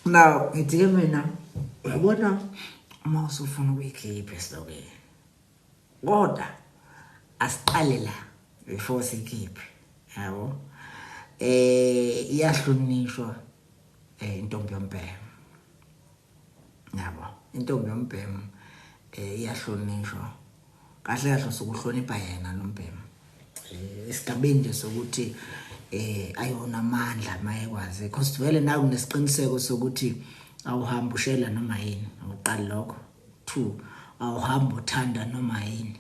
Now, ngithi mina uyabona uma usufuna ukuyikhipha Esokeni. Kodwa asiqale la before sikhiphe. Yabo. Iyahlonishwa intombi yombhemu. Yabo. Intombi yombhemu iyahlonishwa. Kahle kahle sokuhlonipha yena nombhemu. Isigabeni nje sokuthi ayona amandla mayekwazi because vele naku nesiqiniseko sokuthi awuhamba ushela noma yini uqala lokho 2 awuhamba uthanda noma yini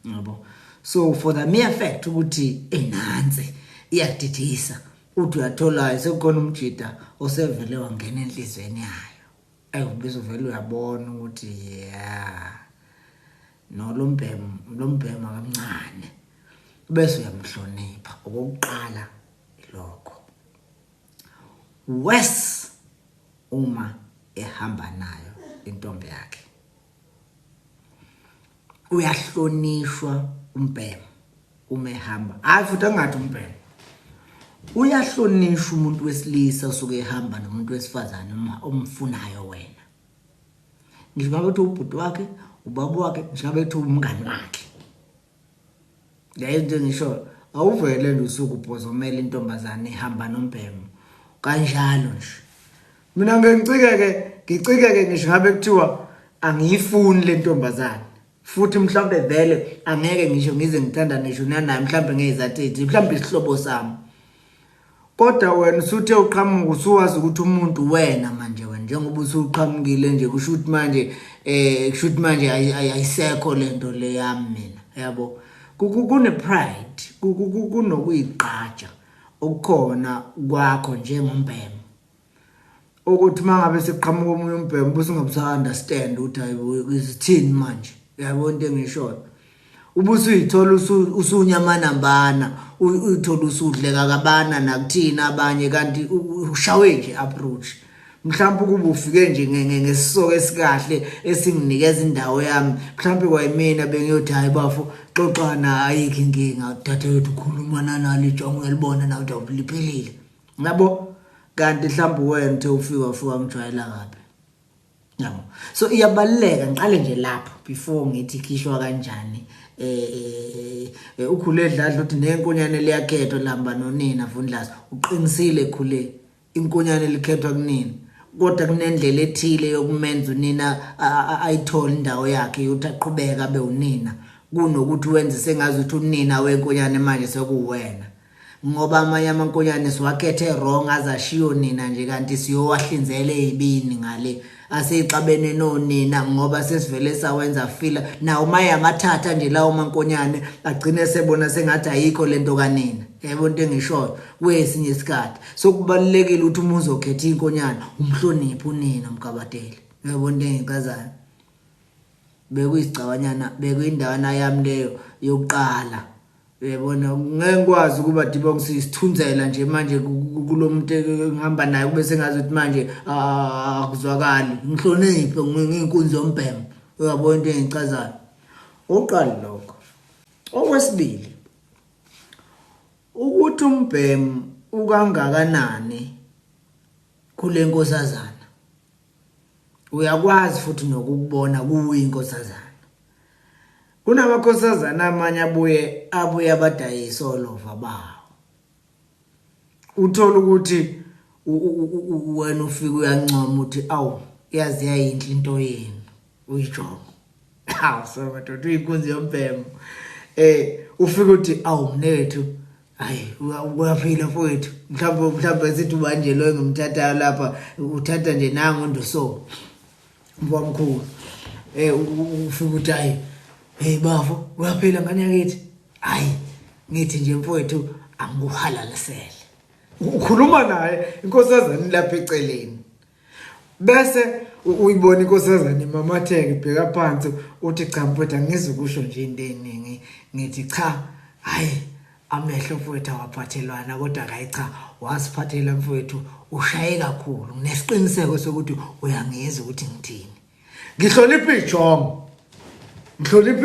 yabo. So for the mere fact ukuthi enanze iyadidisa uthi uyathola sekukhona umjida osevele wangena enhlizweni yayo ubizovela uyabona ukuthi yeah no lombhema kancane bese uyamhlonipha okokuqala lokho. Wes uma ehamba nayo intombi yakhe uyahlonishwa umbhemu uma ehamba futhi angathi umbhemu uyahlonishwa umuntu wesilisa osuke ehamba nomuntu wesifazane omfunayo wena. Ngisho ngabe uthi ubhuti wakhe ubaba wakhe ngisho ngabe uthi umngani wakhe. Into ngisho awuvele nje usuku ubhozomela intombazane ihamba nombhemu kanjalo nje. Mina ngicikeke ngisho ngabe kuthiwa angiyifuni le ntombazane futhi mhlawumbe vele angeke ngisho ngize ngithanda ngisho naye mhlawumbe ngezizathi mhlawumbe isihlobo sami. Kodwa wena usuthe uqhamuka usuwazi ukuthi umuntu wena manje wena njengoba usuqhamukile nje kusho ukuthi manje ayisekho lento le yami mina yabo. Kune pride kunokuyigqaja okukhona kwakho njengombhemu ukuthi mangabe seqhamuka omunye umbhemu bese ungabusa understand ukuthi hayibo isithini manje yabo into engishoyo ubusu uyithola usunyamanambana uyithola usudleka kabana nakuthina abanye kanti ushawe nje approach mhlawumbe kuba ufike nje ngesisoko esikahle esinginikeza indawo yami mhlawumbe kwayimina bengiyothi hayi bafo xoxana ayikho inkinga uthathe yethu ukhuluma nalo ijongo uyalibona nawe uliphilile yabo kanti mhlawumbe wena uthe ufika mjwayela kabi yabo. So iyabaleka ngiqale nje lapho before ngithi Ikhishwa kanjani ukhule edladla uthi nenkonyane liyakhethwa lihamba nonina Vundlazi uqinisile khule inkonyane likhethwa kunina kodwa kunendlela ethile yokumenza unina ayithola indawo yakhe yokuthi aqhubeka abe unina kunokuthi wenze sengazi ukuthi unina wenkonyane manje sekuwena ngoba amanye amankonyane siwakhethe wrong azashiyo nina nje kanti siyowahlinzela ezibini ngale aseyixabene nonina ngoba sesivele sawenza fila na uma yamathatha nje lawo mankonyane agcine sebona sengathi ayikho lento kanina yebo into engishoyo kwesinye isikhathi. So kubalekile ukuthi uma uzokhetha inkonyane umhloniphe unina mkabateli yebo into engichazayo bekuyisicabanyana bekuyindawana yami leyo yokuqala yabona ngeke ngikwazi ukuba diba ngisithunzela nje manje kulomuntu engihamba naye kube sengazi ukuthi manje akuzwakali ngihloniphe nginkunzi yombhemu uyabona into engichazayo oqala lokho. Okwesibili ukuthi umbhemu ukangakanani kule nkosazana uyakwazi futhi nokukubona kuyinkosazana. Kunamakhosazana amanye abuye abadayisa olova bawo uthola ukuthi wena ufika uyancoma uthi awu yazi yayinhle into yenu uyijonga so madoda uyinkunzi yombhemu ufika uthi awu mnethu hayi uyaphila mfowethu mhlawumbe sithi ubanje lo ngimthatha lapha uthatha nje nangu ndoso mbamkhulu ufika uthi hayi hey bafo uyaphila ngane yakithi hayi ngithi nje mfowethu angikuhalalisele ukhuluma naye inkosazana lapha eceleni bese uyibona inkosazana imamatheke ibheka phansi uthi cha mfowethu angizukusho nje into eningi ngithi cha hayi amehlo mfowethu awaphathelwana kodwa hayi cha wasiphathela mfowethu ushaye kakhulu nesiqiniseko sokuthi uyangizwa ukuthi ngithini ngihlonipha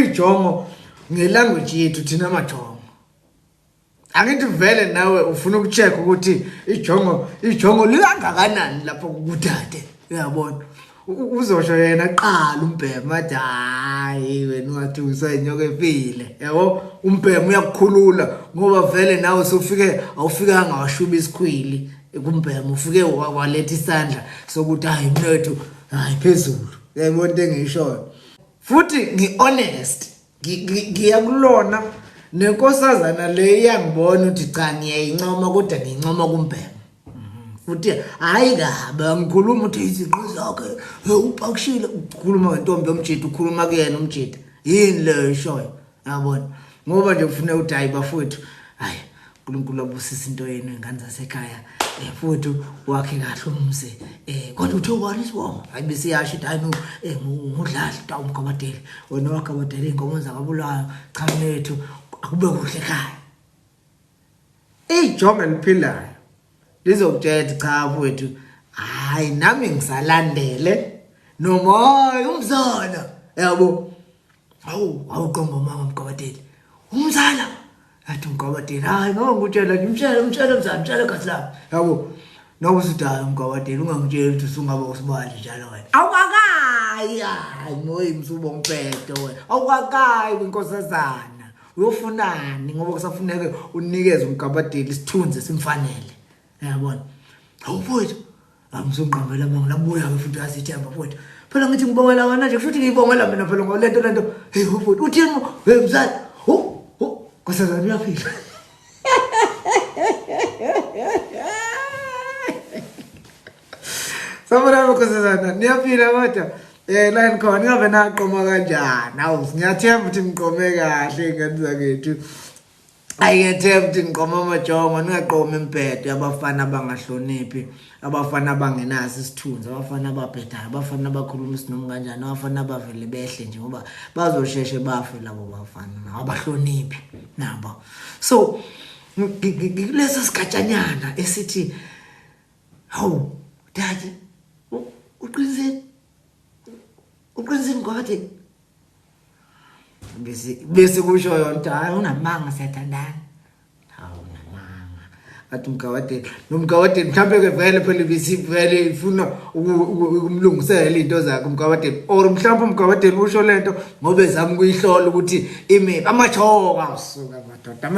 ijongo ngelanguage yethu thina majongo angithi vele nawe ufuna ukucheck ukuthi ijongo likangakanani lapho kudade uyabona uzosho yena qala umbhemu athi hayi wena ungathi usenyoka efile yabo umbhemu uyakukhulula ngoba vele nawe sofike awufikanga washuba isikhwili kumbhemu ufike waletha isandla sokuthi hayi mnethu hayi phezulu yayibona into engishoyo futhi ngihonest ngiyakulona nenkosazana le iyangibona ukuthi cha ngiyayincoma kodwa ngiyincoma kumbhemu futhi hayi kabe angikhuluma ukuthi izinqo zakhe upakishile ukukhuluma ngentombi yomjidi ukhuluma kuyena umjidi yini le shoyo yabona ngoba nje ufune ukuthi hayi bafowethu hayi uNkulunkulu abusisa into yenu ingane zasekhaya futhi wakhe kahle umse kodwa uthe ubani isibongo hayi bese yasho ukuthi hayi no ngudlala ta umkabadeli wena wakabadeli inkomo zakabulayo cha nethu akube kuhle ekhaya ijonga liphilayo lizokutshela cha mfowethu hayi nami ngisalandele noma umzala yabo awuqomba mama mkabadeli umzala athi umkabadeli hayi ngoba ngikutshela umtshela mzala kahlala yabo noba usidala umkabadeli ungangitshela ukuthi usungaba usibali njalo wena awukakayi hayi moyi msubo ngiphethe wena awukakayi kwinkosazana uyofunani ngoba kusafuneka unikeze umkabadeli isithunzi simfanele yabona awufowethu angizonqambela manje labuya ke futhi asithemba mfowethu phela ngithi ngibongela wena nje futhi ngibongela mina phela ngolento hey mfowethu uthini hey mzala kosazana uyaphila Samara kosazana niyaphila kodwa la ngikhona ngabe naqoma kanjani awu ngiyathemba ukuthi ngiqome kahle ingane zakethu ayethemba ukuthi ngiqoma amajongo ningaqoma impetho abafana abangahloniphi abafana abangenazi isithunzi abafana ababhedayo abafana abakhuluma isinomo kanjani abafana abavele behle nje ngoba bazosheshe bafe labo bafana abahloniphi nabo so leso sikhatshanyana esithi hawu dad uqiniseni kwathi bese kusho yonke hayi unamanga siyathandana hawu unamanga athi umkawateni mhlambe ke vele phela vele ifuna ukumlungisela into zakhe umkawateni or mhlambe umkawateni usho lento ngoba ezami kuyihlola ukuthi imi amachonga usuka madoda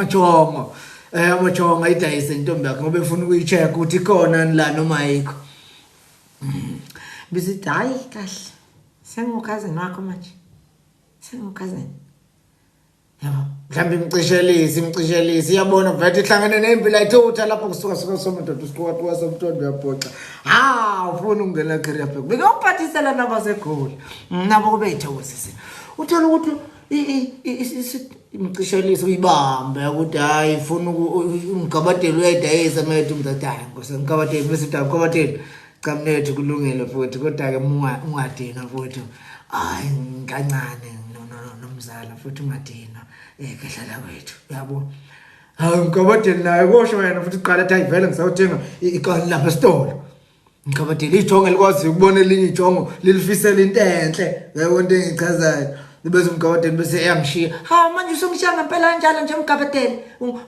amachonga idayise intombi yakhe ngoba efuna ukuyicheck ukuthi ikhona la noma ayikho bese hayi kahle sengukazini wakho manje sengukazini yabo mhlambe imcishelisi iyabona vele ihlangene nempilo ayithotha lapho kusuka somuntu usikuwa somntondo uyabhoxa ufuna ukungena career path bekuphathisela nabasekhona nabo kube yithosisi uthola ukuthi imcishelisi uyibambe ukuthi hayi ufuna umgabadeli uyayidayisa methu umzadayo ngosengikabadeli bese umgabadeli cha mnethu kulungile futhi kodwa ke ungadina futhi hayi kancane nomzala futhi ungadina kehlala kwethu yabo hayi ngikabadeli naye kosho wena futhi uqala ethi vele ngisawuthenga ikani lapha esitolo ngikabadeli ijongo elikwazi ukubona elinye ijongo lilifisela into enhle yabo into engichazayo bese umkabadeli bese eyangishiya manje usongishiya ngempela kanjalo nje umkabadeli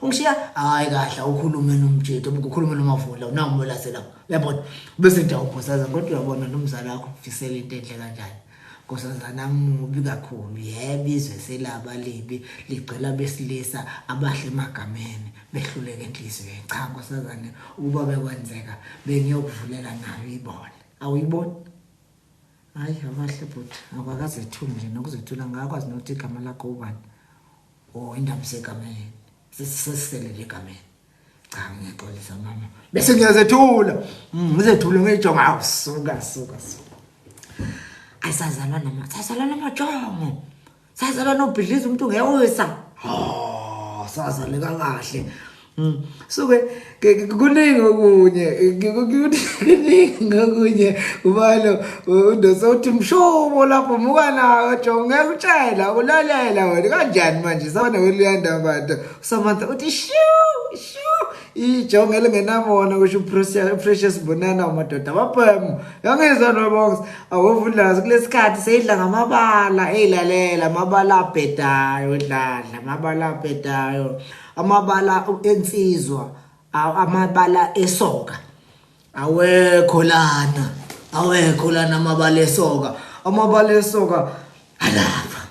ungishiya hayi kahle ukhulume nomjeto ukukhuluma nomavula nawumela selapha yabona bese ndiyawuphosaza kodwa uyabona nomzala wakho ufisela into enhle kanjani nkosazana mubi kakhulu yebizwe selaba libi ligcela besilisa abahle emagameni behluleke enhliziyweni cha nkosazana ukuba bekwenzeka bengiyokuvulela nayo ibona awuyiboni hayi abahle futhi abakazethuli nje nokuzethula ngakwazi nokuthi igama lakho ubani indaba segameni sesisele nje egameni cha ngiyixolisa mama bese ngiyazethula ngizethula ngiyijonga awusuka ayisazalwa namajongo sazalwa nobhidliza umuntu ngeyowisa sazaleka kahle so kuningi okunye ubalo ndosawuthi mshobo lapho muka nawo jongo ngiyakutshela ulalela wena kanjani manje sabona weluyanda abantu Samantha uthi shu ijonge elingenamona kusho precious bonana amadoda abaphem yangizwa nobongs awuvulazi kulesikhathi seyidla ngamabala eyilalela amabala abhedayo idladla amabala abhedayo amabala ensizwa amabala esoka awekho lana amabala esoka alapha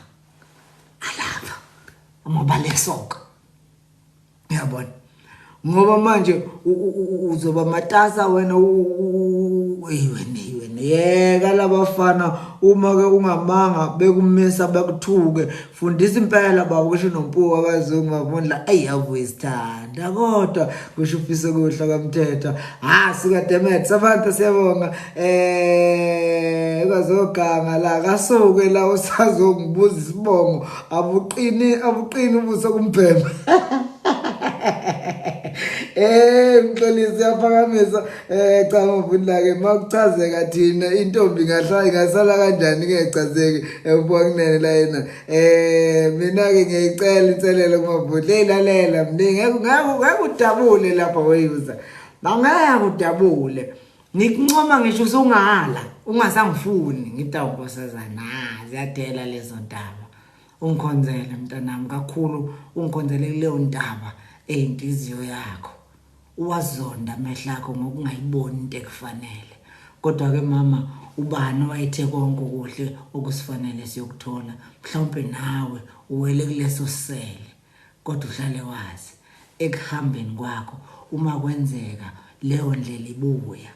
amabala esoka yabona ngoba manje uzoba matasa wena wena yeka labafana uma ke ungamanga bekumisa bekuthuke fundisa impela baba kusho nompuwa abazungu bavundla ayavuyisithanda kodwa kusho ufise kuhla kamthetha sikademet sabantu siyabonga ukazoganga la kasuke la usazongibuza isibongo abuqini ubuso kumpemba Mxolisi yaphakamisa cha ngivula ke makuchazeka thina intombi ngasala kanjani ke echazeke ebonginene la yena mina ke ngiyicela inselelo kumabhudle ilalela mningi ngeke udabule lapha weyuza ngeke udabule ngikuncoma ngisho usungala ungasangifuni ngitawunkosazana ziyadela lezo ntaba ungikhonzele mntanami kakhulu ungikhonzele kuleyo ntaba eyinhliziyo yakho uwazonda amehla akho ngokungayiboni into ekufanele kodwa ke mama ubani wayethe konke kuhle okusifanele siyokuthola mhlawumbe nawe uwele kuleso sisele kodwa uhlale wazi ekuhambeni kwakho uma kwenzeka leyo ndlela ibuya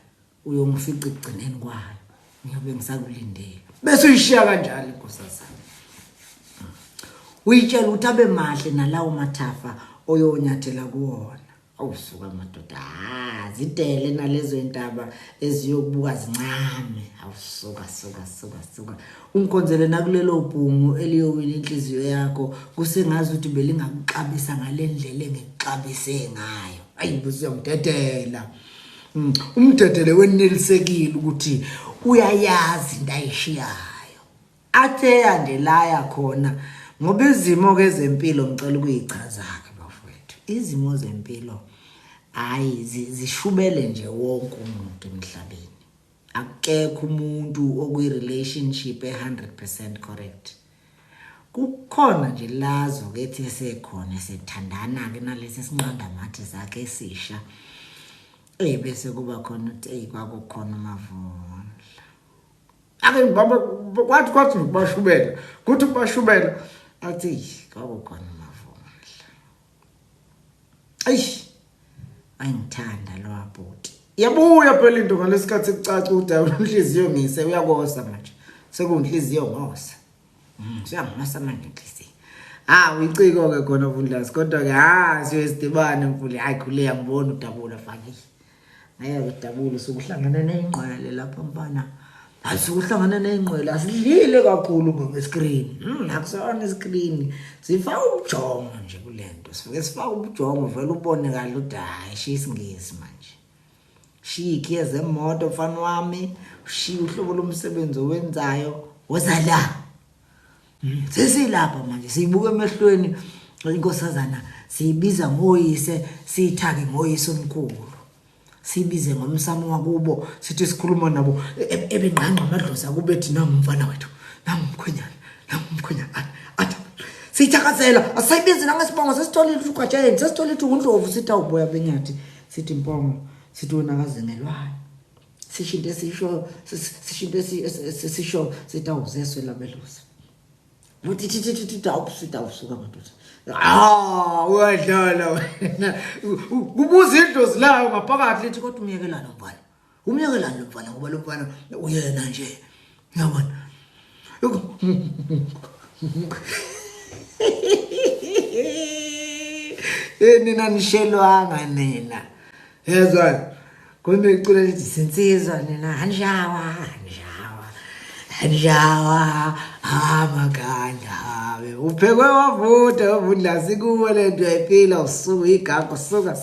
uyongifica ekugcineni kwayo ngiyobe ngisakulindele bese uyishiya kanjalo inkosazana uyitshela ukuthi abe mahle nalawo mathafa oyonyathela kuwona awusuka madoda zidele nalezo intaba eziyokubuka zincane awusuka ungikhonzele nakulelo bhungu eliyowina inhliziyo yakho kusengazi ukuthi belingakuxabisa ngalendlela engikuxabise ngayo ayibuze umdedela umdedele wenelisekile ukuthi uyayazi into ayishiyayo athe yandelaya khona ngoba izimo ke zempilo ngicela ukuyichaza ke bafowethu izimo zempilo hayi zishubele nje wonke umuntu emhlabeni akekho umuntu okuyi relationship 100% correct kukhona nje lazo kethi esekhona sethandana ke nalesi sinqanda mathi sakhe esisha bese kuba khona ukuthi kwakukhona amavundla ake baba kwathi kubashubela kuthi kubashubela athi kwakukhona amavundla ayingithanda lo abhuti yabuya phela into ngalesikhathi ekucaca ukuthi unhliziyo ngise uyakosa manje sekunhliziyo ngosa siyangimasa manje inhliziyo uyiciko ke khona vundlazi kodwa ke siyosidibana mfuli khule ngibona udabula faki ngeke udabula sokuhlangana neingqwele lapha mfana asikuhlangana neingqwele asidlile kakhulu ngescreen akusona iscreen sifaka ubujongo nje kulento sifaka ubujongo vele ubone kahle ukuthi shiya isingisi manje shiki yezemoto mfana wami shiya uhlobo lomsebenzi owenzayo woza la sesilapha manje siyibuka emehlweni inkosazana siyibiza ngoyise siyithake ngoyise omkhulu sibize ngomsamo wakubo sithi sikhuluma nabo ebengqangqa amadlozi akubethi nangumfana wethu nangumkhwenyana athi sithakazela asayibizi nangesibongo sesitholile uGajeni sesitholile uNdlovu sithi awuboya benyathi sithi Mpongo sithi wena kazingelwayo sishinte sisho sithi awuzeswe labelusi uthi awusuka madoda uyadlala wena kubuza indlozi layo ngaphakathi lithi kodwa umiyekelana mfana ngoba lo mfana uyena nje yabona nina nishelwanga nina yezwa konke icula lithi sinsizwa nina hanjawa amaganda uphekwe wavuta wavundla sikuwe lento yayiphila usuku igago suka